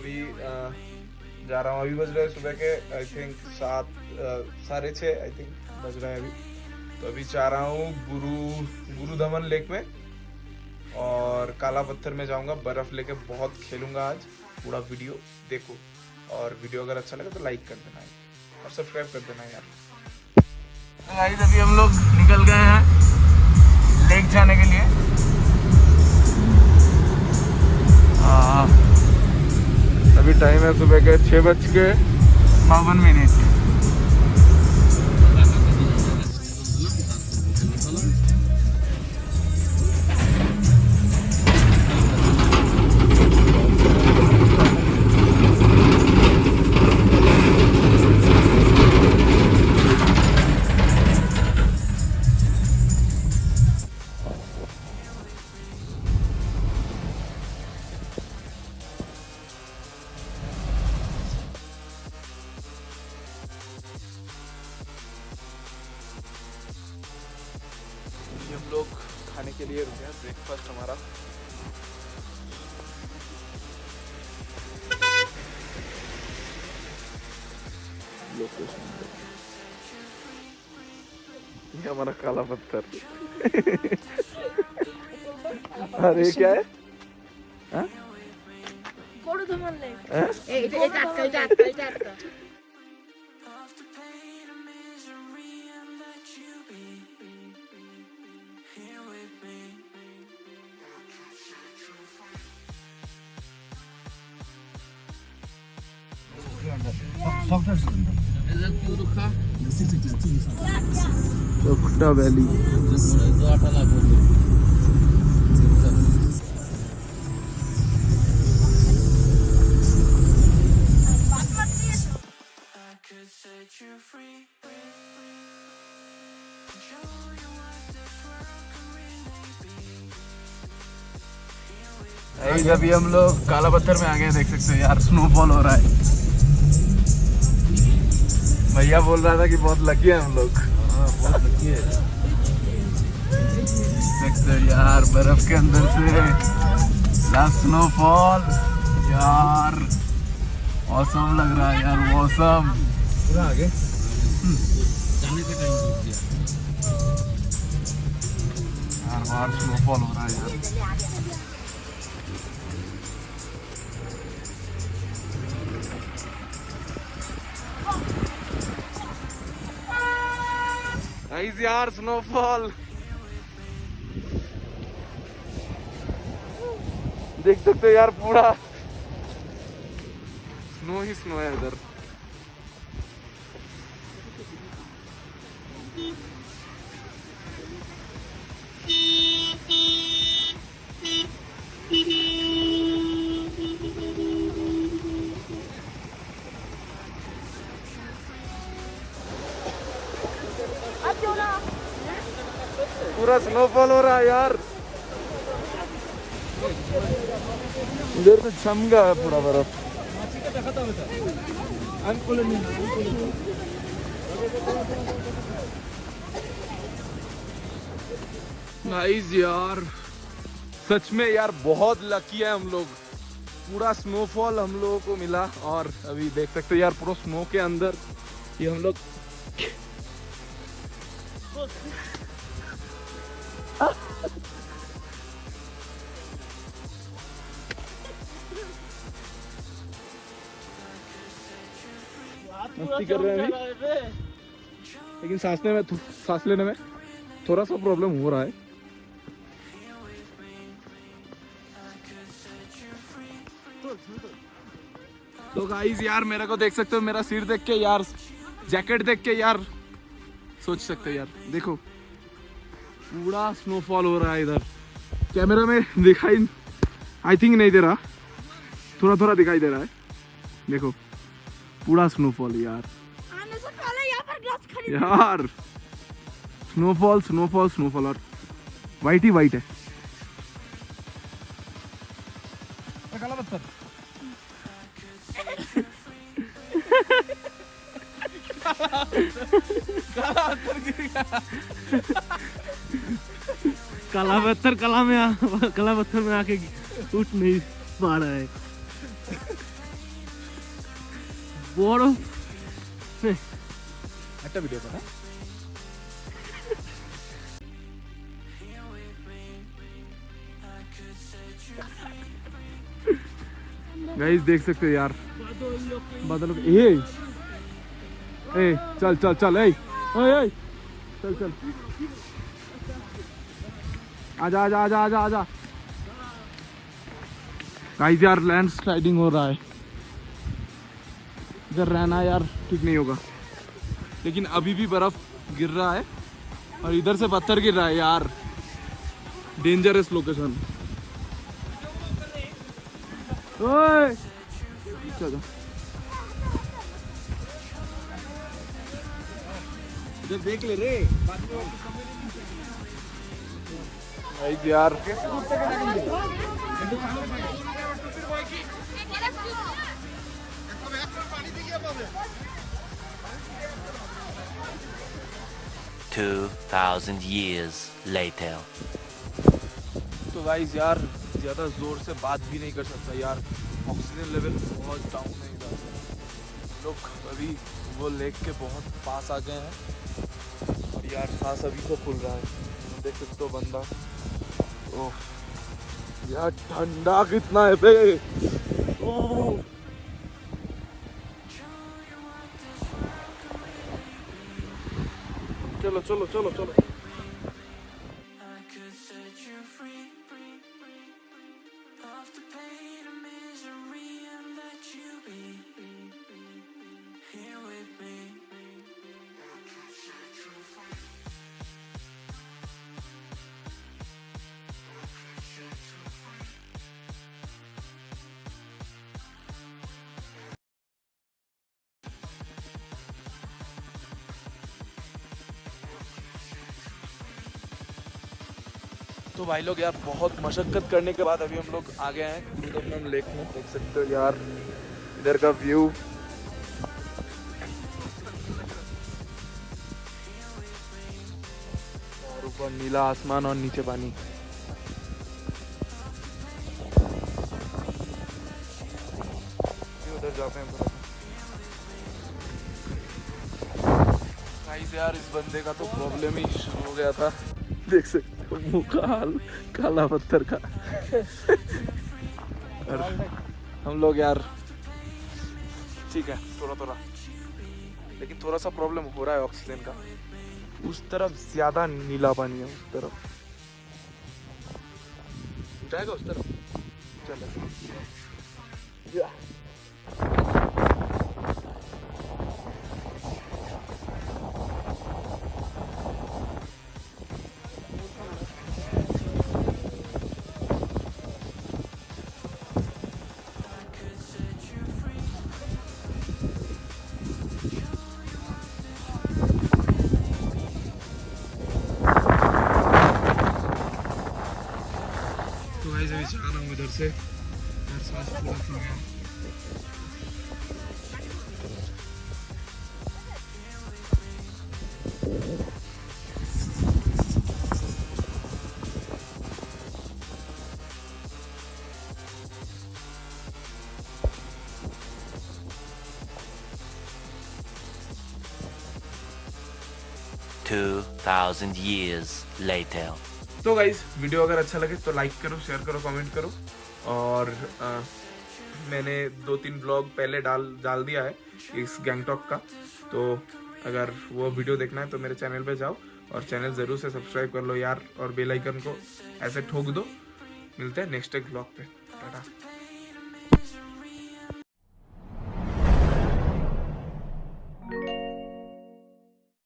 अभी जा रहा हूँ। अभी बज रहे हैं सुबह के आई थिंक 7:30 आई थिंक बज रहे हैं अभी। तो अभी जा रहा हूँ गुरुदमन लेक में और काला पत्थर में जाऊँगा, बर्फ़ लेके बहुत खेलूँगा आज। पूरा वीडियो देखो और वीडियो अगर अच्छा लगे तो लाइक कर देना और सब्सक्राइब कर देना यार। गाइस अभी हम लोग निकल गए हैं लेक जाने के लिए। अभी टाइम है सुबह के 6:52। हम लोग खाने के लिए रुके हैं, ब्रेकफास्ट हमारा। ये हमारा काला पत्थर। अरे क्या है? चोकटा वैली। अभी हम लोग काला पत्थर में आ गए, देख सकते हो यार स्नोफॉल हो रहा है। भैया बोल रहा था कि बहुत लकी है हम लोग। बहुत लकी है। देखते यार बर्फ के अंदर से स्नोफॉल यार, मौसम लग रहा है यार, मौसम पूरा आगे जाने का टाइम हो गया यार। बाहर स्नोफॉल हो रहा है यार। गाइस यार स्नोफॉल देख सकते हो यार, पूरा स्नो ही स्नो है इधर। पूरा स्नोफॉल हो रहा है यार, इधर से छम गया है पूरा बर्फ। नाइस यार, सच में यार बहुत लकी है हम लोग। पूरा स्नोफॉल हम लोगों को मिला और अभी देख सकते हो यार पूरा स्नो के अंदर ये हम लोग मस्ती कर रहे हैं अभी, लेकिन सांस लेने में थोड़ा सा प्रॉब्लम हो रहा है। तो गाइस यार मेरे को देख सकते हो, मेरा सिर देख के यार, जैकेट देख के यार सोच सकते हो यार, देखो पूरा स्नोफॉल हो रहा है इधर। कैमरा में दिखाई आई थिंक नहीं दे रहा, थोड़ा थोड़ा दिखाई दे रहा है। देखो पूरा स्नोफॉल यार, आने से पहले यहाँ पर ग्लास खरीद यार। स्नोफॉल स्नोफॉल स्नोफॉल और वाइट ही वाइट है। काला पत्थर काला पत्थर कला पत्थर में आके उठ नहीं पा रहा है। বড় একটা ভিডিও করা गाइस देख सकते हो यार बादलों के ए चल चल चल ए चल चल आजा आजा आजा आजा आजा गाइस यार लैंड स्लाइडिंग हो रहा है इधर रहना यार ठीक नहीं होगा लेकिन अभी भी बर्फ गिर रहा है और इधर से पत्थर गिर रहा है यार डेंजरस लोकेशन ओए चलो इधर देख ले रे यार 2000 years later. तो गाइस यार ज़्यादा ज़ोर से बात भी नहीं कर सकता यार ऑक्सीजन लेवल बहुत डाउन है इधर लोग अभी वो लेक के बहुत पास आ गए हैं और यार सांस अभी से फूल रहा है देख सकते हो बंदा ओह यार ठंडा कितना है बे ओह चलो चलो चलो चलो तो भाई लोग यार बहुत मशक्कत करने के बाद अभी हम लोग आ गए हैं कुरुदम्बम लेक में देख सकते हो यार इधर का व्यू और ऊपर नीला आसमान और नीचे पानी उधर जाते हैं गाइस यार इस बंदे का तो प्रॉब्लम ही शुरू हो गया था देख सकते मुँह का हाल काला पत्थर का और हम लोग यार ठीक है थोड़ा थोड़ा लेकिन थोड़ा सा प्रॉब्लम हो रहा है ऑक्सीजन का उस तरफ ज्यादा नीला पानी है उस तरफ जाएगा उस तरफ चलो 2000 years later. तो गाइस वीडियो अगर अच्छा लगे तो लाइक करो शेयर करो कमेंट करो और मैंने 2-3 ब्लॉग पहले डाल दिया है इस गैंगटॉक का तो अगर वो वीडियो देखना है तो मेरे चैनल पे जाओ और चैनल ज़रूर से सब्सक्राइब कर लो यार और बेल आइकन को ऐसे ठोक दो मिलते हैं नेक्स्ट ब्लॉग पे टाटा।